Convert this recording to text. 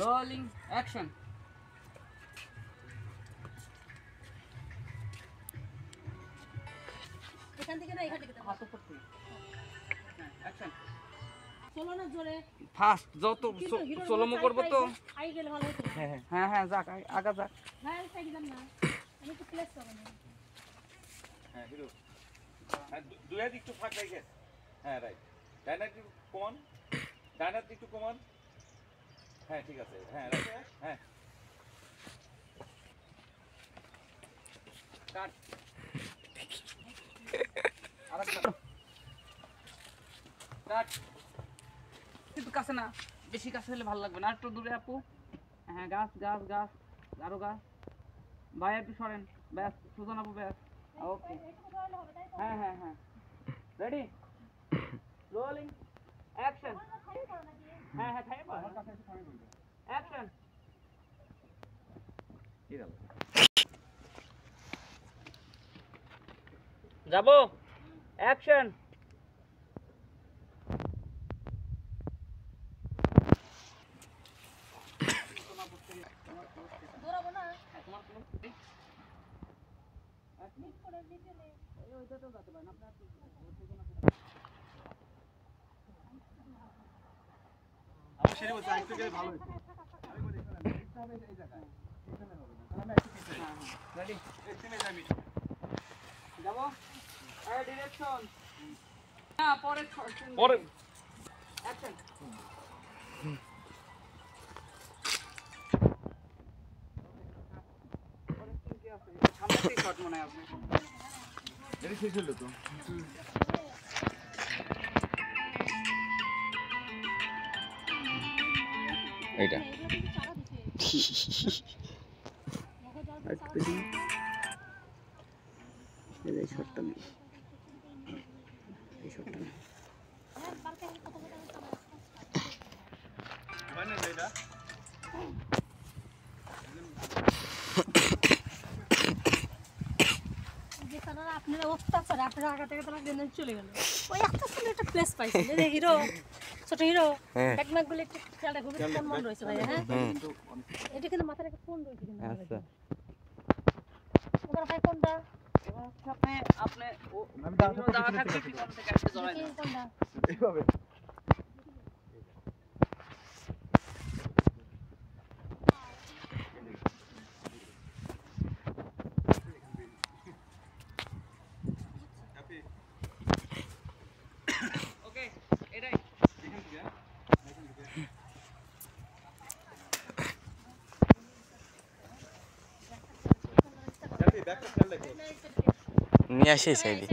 Rolling action. এখান থেকে না এখান থেকে হাত উপর থেকে। অ্যাকশন। চলো না জোরে। ফাস্ট যত সোলোমো করব তো আই গেলে ভালো হতো। হ্যাঁ হ্যাঁ যাক আগা যাক। হ্যাঁ সাইড যান না। আমি তো প্লেস করব না। হ্যাঁ হিরো হ্যাঁ দুই হাত একটু ফাঁক রেখে হ্যাঁ রাইট ডান হাত একটু কমান ডান হাত একটু কমান হ্যাঁ ঠিক আছে হ্যাঁ রাইট হ্যাঁ কাট আরেকটা কাট কিন্তু কাছে না, বেশি কাছে হলে ভালো লাগবে না, একটু দূরে আপু। হ্যাঁ গাছ গাছ গাছ আরো গাছ। ভাই একটু সরেন, ব্যাস সুজন আপু ব্যাস। ওকে হ্যাঁ হ্যাঁ হ্যাঁ রেডি রোলিং অ্যাকশন। হ্যাঁ হ্যাঁ থাই আমার কাছে এসে থামি বলবে অ্যাকশন। যাবো অ্যাকশন। দৌড়াবো না। তোমার কোনো মিট করে দিতে নেই। এই ওইটাতেও যেতে পারেন আপনার আমার সেরে বলতে আরেকটু গেলে ভালো হতো আমি বলি শোনেন এটা হবে এই জায়গায় এখানে হবে না তাহলে আমি একটু পিছিয়ে হ্যাঁ রেডি এই সিনে যাই মিট যাবো এই ডিরেকশন। হ্যাঁ পরে পরে অ্যাকশন। পরে কি আছে সামনে থেকে শট মনে হয় আপনি। এটা শেষ হলো তো এইটা এগুলো কিন্তু চারা দিছে। দেখো যাও চারা দিছে। এই শটটা নেই, এই শটটা নেই। হ্যাঁ পার্কে কত কত চারা আছে। মানে এইটা যে তারা আপনারা অত্যাচার আপনারা আগা থেকে তারা দেন চলে গেল। ওই একটা ছেলে একটা প্লেস পাইছে যে হিরো ছোট হিরো ব্যাকম্যাকগুলো একটু খেয়ালটা খুবই ফোন মন রয়েছে ভাই। হ্যাঁ এটা কিন্তু মাথায় একটা ফোন রয়েছে কিন্তু আচ্ছা ওরা ভাই কোনটা এবার হচ্ছে আপনি আপনি দাঁড়া থাকলে কি কোন থেকে একটা জড়াই দেখি কোনটা এইভাবে ওকে এটাই এখান থেকে ব্যাকটা খেয়াল রাখো নিয়ে আসি সাইডে